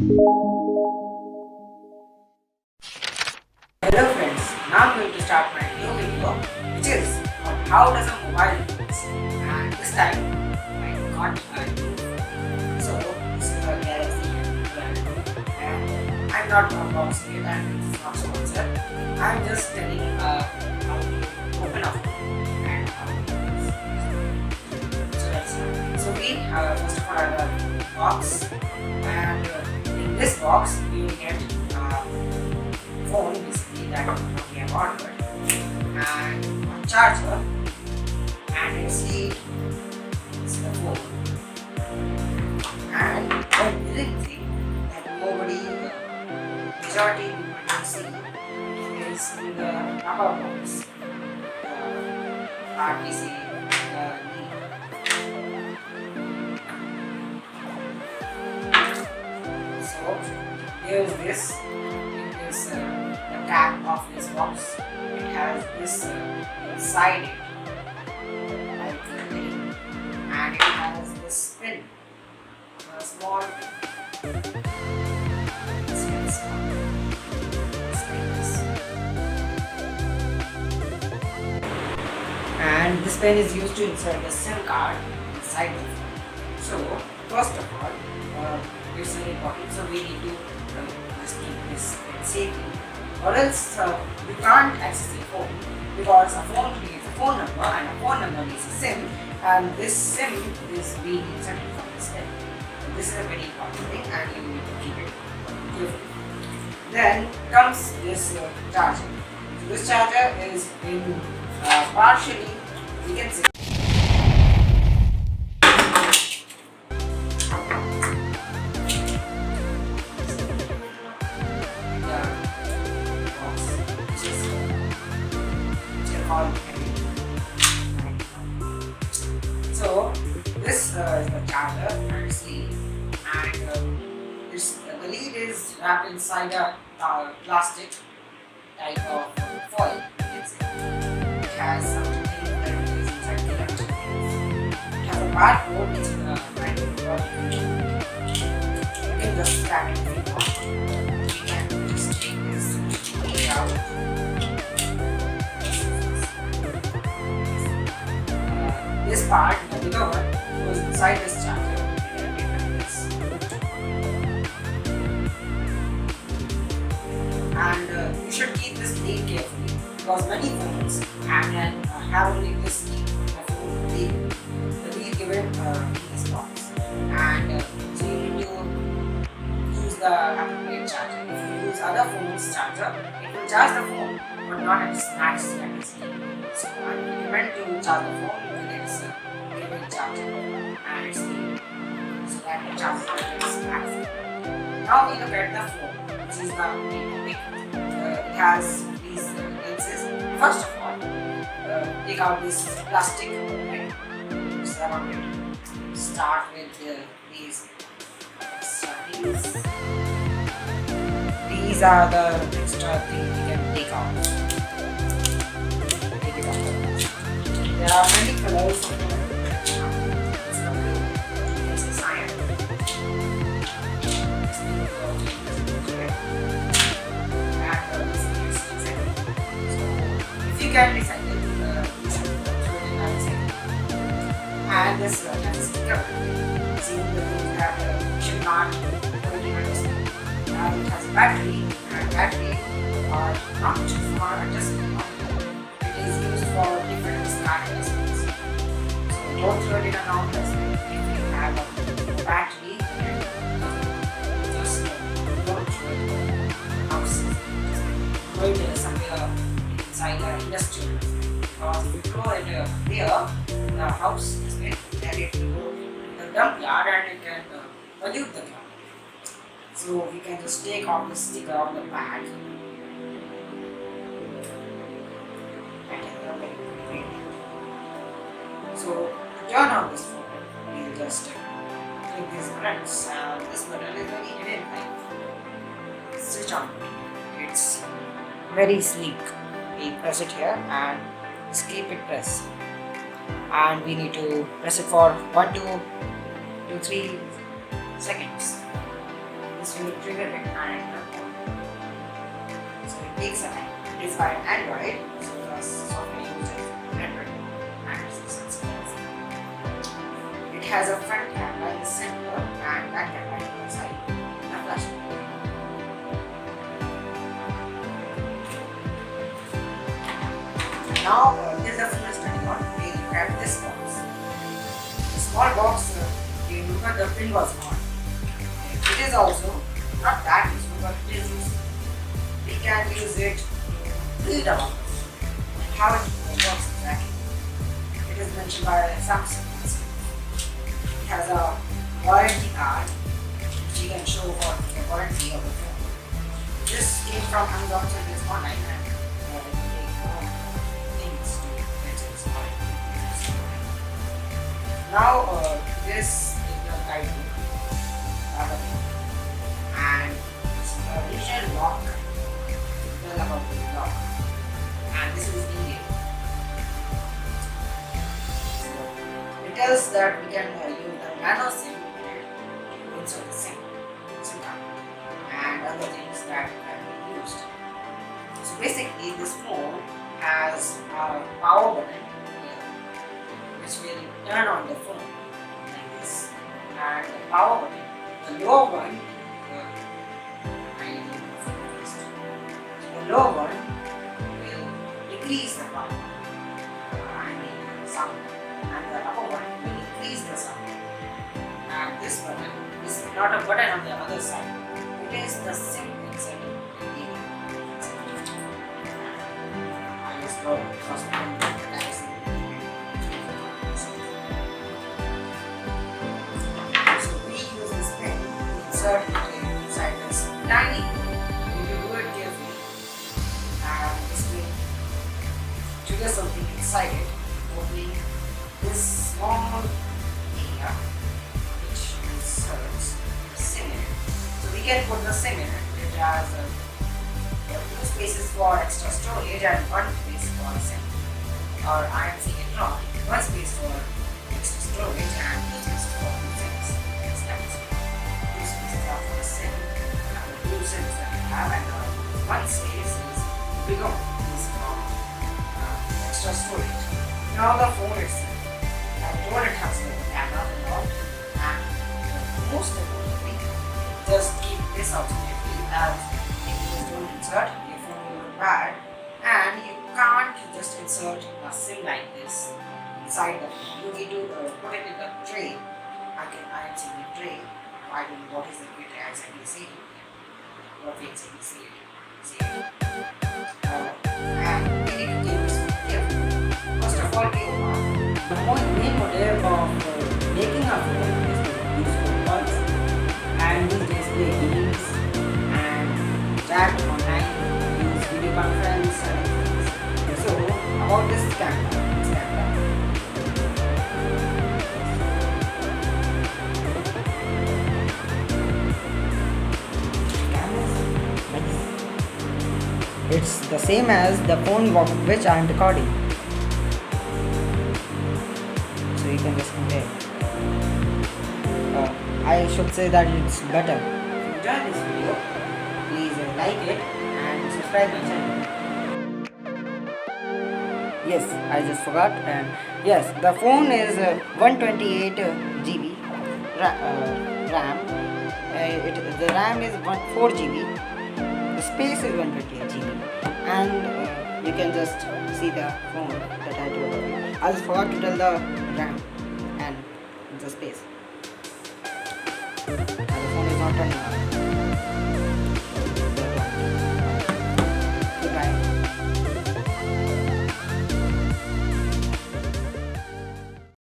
Hello friends, now I'm going to start my new video which is on how does a mobile works, and this time I got a new phone. So this is a Galaxy M12 and I'm not unboxing it and it's not sponsored. I'm just telling how to open a phone and how to use it. So let's start. So we first of all have a box, and in this box we will get phone basically that we have ordered, and a charger, and its lead is the phone, and one big thing that nobody, majority people can see is in the upper box, the RTC, the lead. So here's this. The cap of this box. It has this inside it, like a thing, and it has this pin, a small and this pen is used to insert the SIM card inside the phone. So first of all, it's very important. So we need to just keep this safely, or else you can't access your phone, because a phone needs a phone number and a phone number needs a SIM, and this SIM is being inserted from this pen. This is a very important thing and you need to keep it carefully. Then comes this charger. So this charger is in partially, we can say, so this is the charger and sleeve, and the lead is wrapped inside a plastic type of foil. You can say it has something that is inside the electric things. It has a barcode which is you can just scan it if you want. You can just take this out. This part, the bigger one, goes inside this charger. And you should keep this lead carefully, because many phones have only this lead, the lead given in this box. And so you need to use the appropriate charger. If you use other phone's charger, it will charge the phone, but not at its max capacity. So I recommend to charge the phone with its given charger and its lead, so that it charges at its max. Now we look at the phone, which is the main topic. It has these lenses. First of all, take out this plastic surround it. Start with these extra things. These are the extra things you can take out. Take it out. There are many colors of it. This is cyan. If you can recycle, and this has sticker seeing the things that should not put in a dustbin. It has a battery, and battery are not for adjustment. It is used for different smart adjustments. So don't throw it in a non dustbin. If you have a battery, just don't throw it in the house. Throw it somewhere inside the industrial dustbin. Because if you throw it here in the house, then it will go in the dump yard and it can pollute the ground. So we can just take off the sticker on the bag. So to turn on this phone, we'll just click these buttons. This button is very hidden, like switch on. It's very sleek. We press it here and just keep it pressed. And we need to press it for 1, 2, 3 seconds. This So you trigger it and it will on. So it takes a time. It is by Android, so the software used is Android and it's a Samsung Galaxy. It has a front camera in the center and back camera on the side. A flash. Now, till the phone is turning on, we'll grab this box. The small box, you look at the pin was on. It is also not that useful, but it is useful. We can use it to read about it. How it works exactly. It is mentioned by Samsung. It has a warranty card which you can show for the warranty of the phone. This came from Amazon, so it is online and now this is the guide book and it's a regional lock. Tell about the lock, and this is India. So it tells that we can use the nano SIM to insert the SIM card and other things that can be used. So basically, this phone has a power button which will turn on the phone like this, and the power button, the lower one, the lower one will decrease the power, sound, and the upper one will increase the sound. And this button is not a button on the other side, it is the SIM inside the I just go first one. Insert it inside this tiny. You do it carefully, and this will trigger something inside it, opening this small area which inserts SIM in it. So we can put the SIM in it. It has two spaces for extra storage and one space for SIM. Or I am saying it wrong. One space for extra storage and two spaces for SIMs. That we have, and one space is bigger is for extra storage. Now the phone itself, I told it has a camera and all, and most importantly, just keep this out carefully, as if you just don't insert, your phone will look bad, and you can't just insert a SIM like this inside the phone. You need to put it in the tray. I am saying the tray. I don't know what is the tray exactly saying. What we exactly see it. And we need to take this careful. First of all, the main motive of making a phone is to use phone calls and use display games and chat online, use video conference and things. So about this camera. It's the same as the phone of which I am recording. So you can just compare. I should say that it's better. If you enjoyed this video, please like it and subscribe my channel. Yes, I just forgot. And yes, the phone is 128 GB RAM. The RAM is 4 GB. The space is 128 GB, and you can just see the phone that I told you. I just forgot to tell the RAM and the space. And the phone is not turning on.